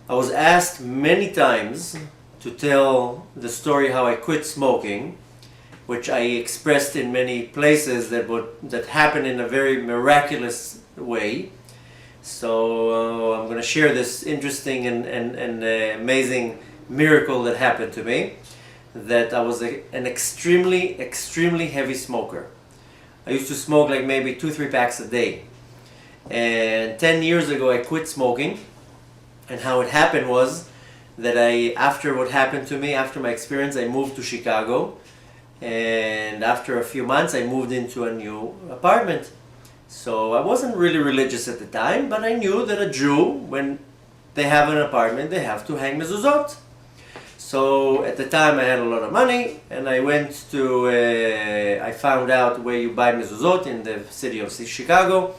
I was asked many times to tell the story how I quit smoking, which I expressed in many places that happened in a very miraculous way. So I'm going to share this interesting and amazing miracle that happened to me, that I was an extremely heavy smoker. I used to smoke like maybe 2-3 packs a day. And 10 years ago I quit smoking, and how it happened was that after what happened to me, after my experience, I moved to Chicago, and after a few months I moved into a new apartment. So I wasn't really religious at the time, but I knew that a Jew, when they have an apartment, they have to hang mezuzot. So at the time I had a lot of money, and I went to, I found out where you buy mezuzot in the city of Chicago,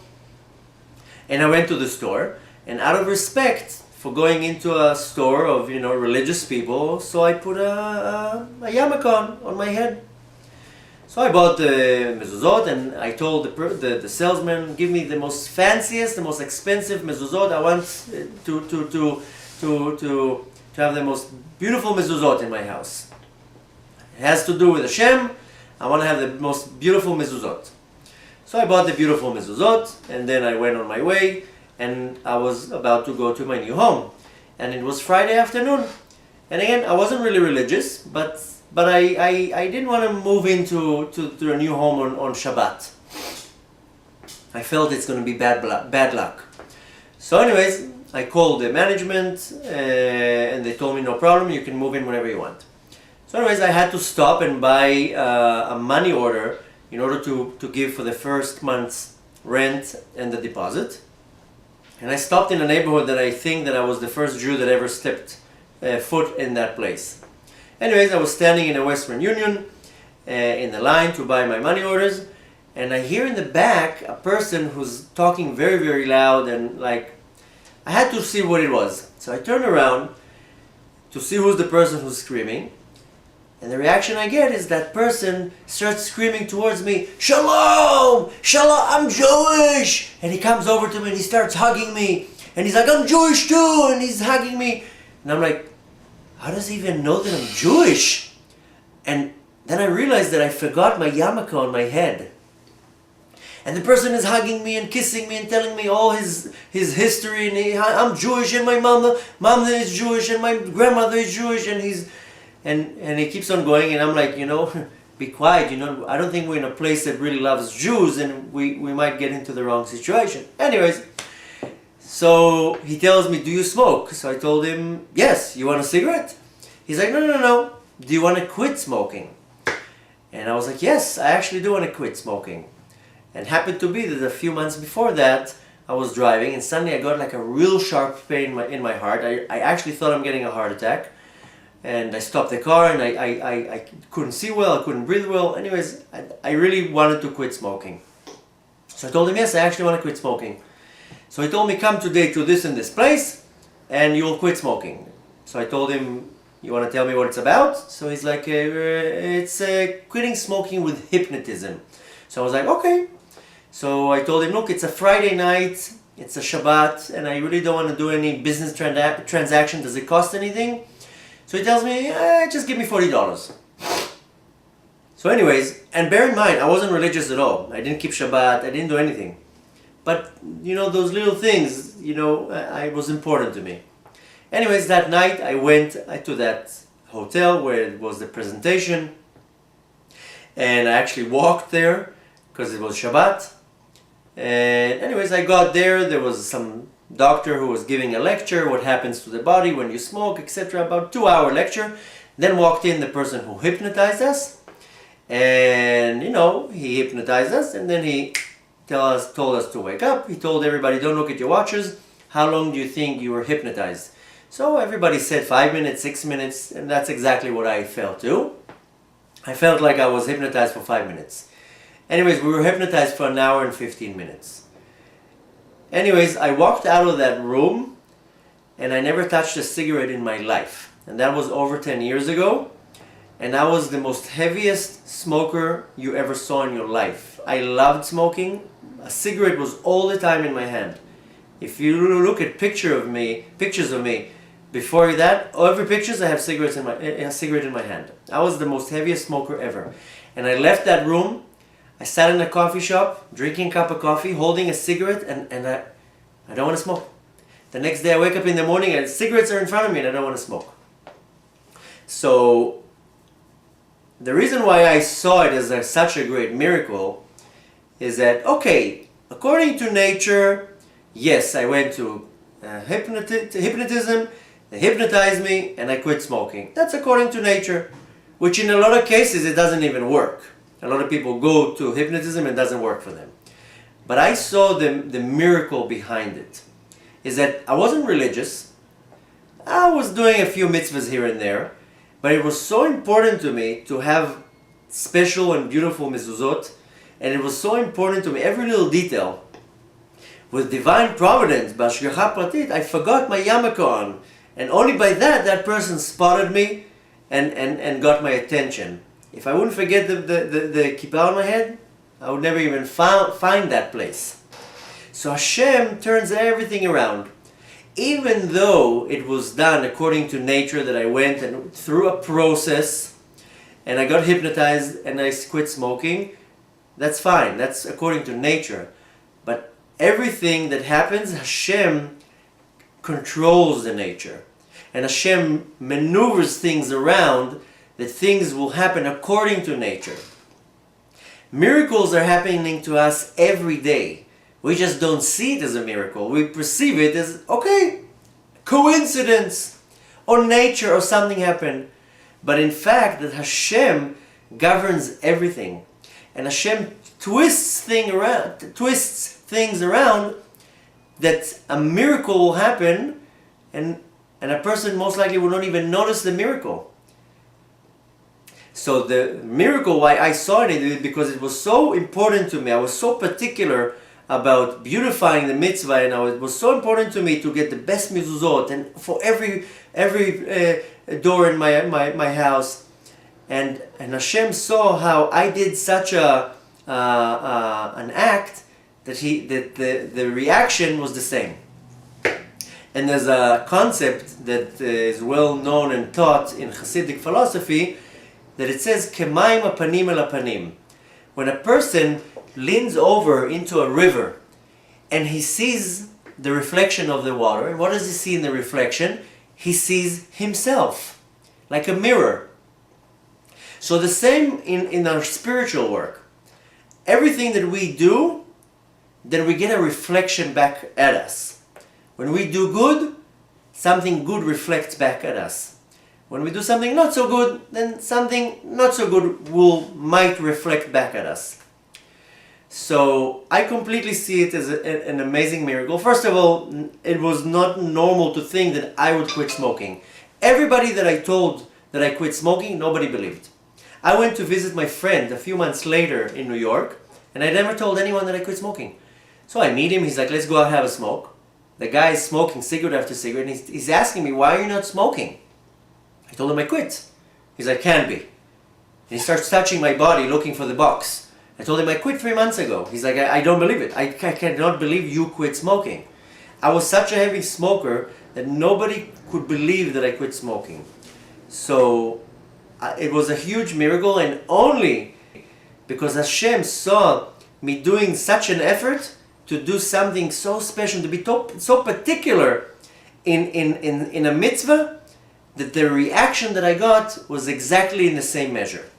and I went to the store, and out of respect for going into a store of, religious people, so I put a yarmulke on my head. So I bought the mezuzot, and I told the salesman, give me the most fanciest, the most expensive mezuzot. I want to have the most beautiful mezuzot in my house. It has to do with Hashem. I want to have the most beautiful mezuzot. So I bought the beautiful mezuzot, and then I went on my way, and I was about to go to my new home. And it was Friday afternoon. And again, I wasn't really religious, but I didn't want to move into a new home on Shabbat. I felt it's going to be bad luck. So anyways, I called the management, and they told me no problem, you can move in whenever you want. So anyways, I had to stop and buy a money order in order to give for the first month's rent and the deposit. And I stopped in a neighborhood that I think that I was the first Jew that ever stepped foot in that place. Anyways, I was standing in a Western Union in the line to buy my money orders, and I hear in the back a person who's talking very, very loud, and I had to see what it was. So I turned around to see who's the person who's screaming, and the reaction I get is that person starts screaming towards me, "Shalom! Shalom! I'm Jewish!" And he comes over to me and he starts hugging me, and he's like, "I'm Jewish too!" And he's hugging me, and I'm like, how does he even know that I'm Jewish? And then I realized that I forgot my yarmulke on my head. And the person is hugging me and kissing me and telling me all his history, and I'm Jewish, and my mama is Jewish, and my grandmother is Jewish, and he keeps on going, and I'm like, be quiet, I don't think we're in a place that really loves Jews, and we might get into the wrong situation. Anyways, so he tells me, do you smoke? So I told him, yes. You want a cigarette? He's like, no. Do you want to quit smoking? And I was like, yes, I actually do want to quit smoking. And happened to be that a few months before that, I was driving, and suddenly I got like a real sharp pain in my heart. I actually thought I'm getting a heart attack. And I stopped the car, and I couldn't see well, I couldn't breathe well. Anyways, I really wanted to quit smoking. So I told him, yes, I actually want to quit smoking. So he told me, come today to this and this place, and you'll quit smoking. So I told him, you want to tell me what it's about? So he's like, it's quitting smoking with hypnotism. So I was like, okay. So I told him, look, it's a Friday night, it's a Shabbat, and I really don't want to do any business transaction. Does it cost anything? So he tells me, just give me $40. So anyways, and bear in mind, I wasn't religious at all. I didn't keep Shabbat, I didn't do anything. But, those little things, it was important to me. Anyways, that night I went to that hotel where it was the presentation. And I actually walked there because it was Shabbat. And anyways, I got there. There was some doctor who was giving a lecture, what happens to the body when you smoke, etc. About 2-hour lecture. Then walked in the person who hypnotized us. And, he hypnotized us, and then he told us to wake up. He told everybody, don't look at your watches. How long do you think you were hypnotized? So everybody said 5 minutes, 6 minutes, and that's exactly what I felt too. I felt like I was hypnotized for 5 minutes. Anyways, we were hypnotized for 1 hour and 15 minutes. Anyways, I walked out of that room, and I never touched a cigarette in my life. And that was over 10 years ago. And I was the most heaviest smoker you ever saw in your life. I loved smoking. A cigarette was all the time in my hand. If you look at pictures of me, Before that, every pictures I have a cigarette in my hand. I was the most heaviest smoker ever. And I left that room, I sat in a coffee shop, drinking a cup of coffee, holding a cigarette, and I don't want to smoke. The next day I wake up in the morning and cigarettes are in front of me and I don't want to smoke. So the reason why I saw it as such a great miracle is that, okay, according to nature, yes, I went to hypnotism, they hypnotized me, and I quit smoking. That's according to nature, which in a lot of cases it doesn't even work. A lot of people go to hypnotism and it doesn't work for them. But I saw the miracle behind it. Is that I wasn't religious. I was doing a few mitzvahs here and there, but it was so important to me to have special and beautiful mezuzot, and it was so important to me, every little detail. With divine providence, b'hashgacha pratit, I forgot my yarmulke on, and only by that person spotted me and got my attention. If I wouldn't forget the kippah on my head, I would never even find that place. So Hashem turns everything around. Even though it was done according to nature, that I went and through a process and I got hypnotized and I quit smoking, that's fine. That's according to nature. But everything that happens, Hashem controls the nature. And Hashem maneuvers things around that things will happen according to nature. Miracles are happening to us every day. We just don't see it as a miracle. We perceive it as, okay, coincidence, or nature, or something happened. But in fact, that Hashem governs everything. And Hashem twists things around that a miracle will happen, and a person most likely will not even notice the miracle. So the miracle, why I saw it, is because it was so important to me. I was so particular about beautifying the mitzvah, and it was so important to me to get the best mezuzot, and for every door in my house, and Hashem saw how I did such an act that the reaction was the same. And there's a concept that is well known and taught in Hasidic philosophy, that it says kemaim apanim el apanim. When a person leans over into a river and he sees the reflection of the water, and what does he see in the reflection? He sees himself, like a mirror. So the same in our spiritual work. Everything that we do, then we get a reflection back at us. When we do good, something good reflects back at us. When we do something not so good, then something not so good might reflect back at us. So I completely see it as an amazing miracle. First of all, it was not normal to think that I would quit smoking. Everybody that I told that I quit smoking, nobody believed. I went to visit my friend a few months later in New York, and I never told anyone that I quit smoking. So I meet him, he's like, let's go out and have a smoke. The guy is smoking cigarette after cigarette, and he's asking me, why are you not smoking? I told him I quit. He's like, can't be. And he starts touching my body looking for the box. I told him I quit 3 months ago. He's like, I don't believe it. I cannot believe you quit smoking. I was such a heavy smoker that nobody could believe that I quit smoking. So it was a huge miracle, and only because Hashem saw me doing such an effort to do something so special, to be so particular in a mitzvah, that the reaction that I got was exactly in the same measure.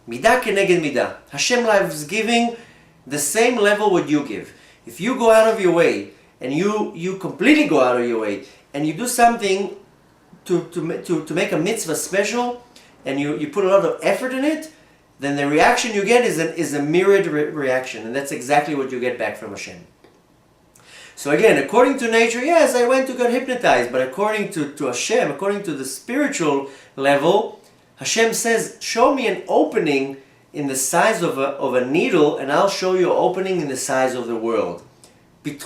Midah keneged midah. Hashem loves giving the same level what you give. If you go out of your way, and you completely go out of your way, and you do something to make a mitzvah special, and you put a lot of effort in it, then the reaction you get is a mirrored reaction, and that's exactly what you get back from Hashem. So again, according to nature, yes, I went to get hypnotized, but according to Hashem, according to the spiritual level, Hashem says, show me an opening in the size of a needle, and I'll show you an opening in the size of the world. What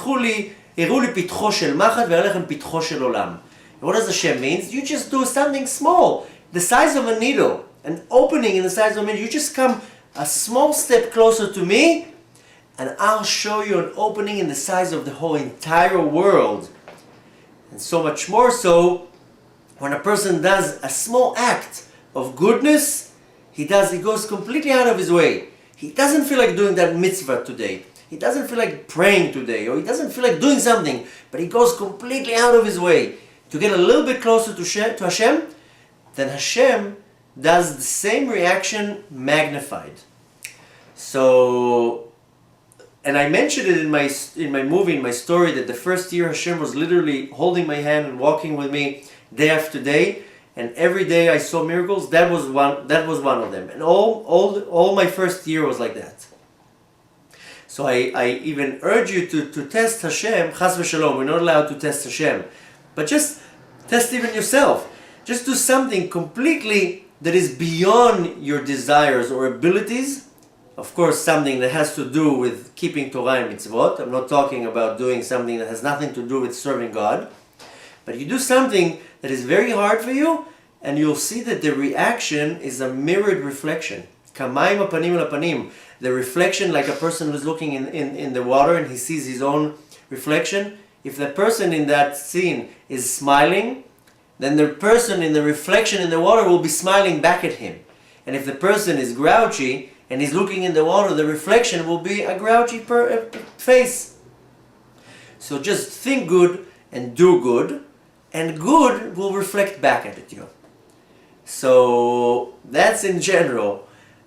does Hashem mean? You just do something small, the size of a needle, an opening in the size of a needle. You just come a small step closer to me, and I'll show you an opening in the size of the whole entire world. And so much more so When a person does a small act of goodness, he goes completely out of his way. He doesn't feel like doing that mitzvah today. He doesn't feel like praying today, or he doesn't feel like doing something, but he goes completely out of his way to get a little bit closer to Hashem. Then Hashem does the same reaction magnified. So, and I mentioned it in my movie, in my story, that the first year Hashem was literally holding my hand and walking with me day after day, and every day I saw miracles. That was one of them, and all my first year was like that. So I even urge you to test Hashem. Chas v'shalom, we're not allowed to test Hashem, but just test even yourself. Just do something completely that is beyond your desires or abilities. Of course, something that has to do with keeping Torah and mitzvot. I'm not talking about doing something that has nothing to do with serving God. But you do something that is very hard for you, and you'll see that the reaction is a mirrored reflection. Kamayim apanim al apanim. The reflection, like a person who's looking in the water and he sees his own reflection. If the person in that scene is smiling, then the person in the reflection in the water will be smiling back at him. And if the person is grouchy and he's looking in the water, the reflection will be a grouchy face. So just think good and do good, and good will reflect back at you. So that's in general.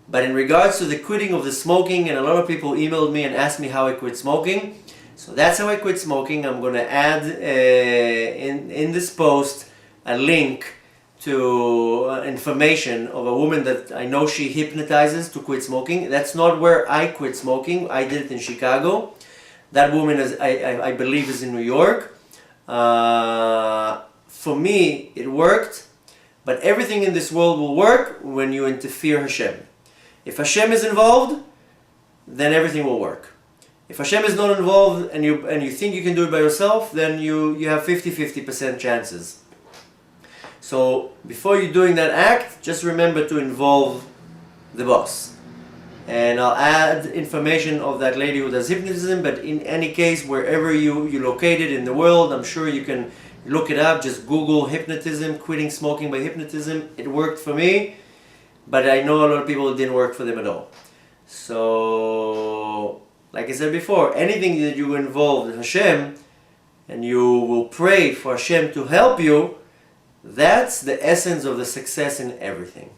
But in regards to the quitting of the smoking, and a lot of people emailed me and asked me how I quit smoking. So that's how I quit smoking. I'm going to add in this post a link to information of a woman that I know she hypnotizes to quit smoking. That's not where I quit smoking. I did it in Chicago. That woman, I believe, is in New York. For me, it worked. But everything in this world will work when you interfere Hashem. If Hashem is involved, then everything will work. If Hashem is not involved and you think you can do it by yourself, then you have 50% chances. So before you're doing that act, just remember to involve the boss. And I'll add information of that lady who does hypnotism, but in any case, wherever you're located in the world, I'm sure you can look it up. Just Google hypnotism, quitting smoking by hypnotism. It worked for me. But I know a lot of people it didn't work for them at all. So, like I said before, anything that you involve in Hashem, and you will pray for Hashem to help you, that's the essence of the success in everything.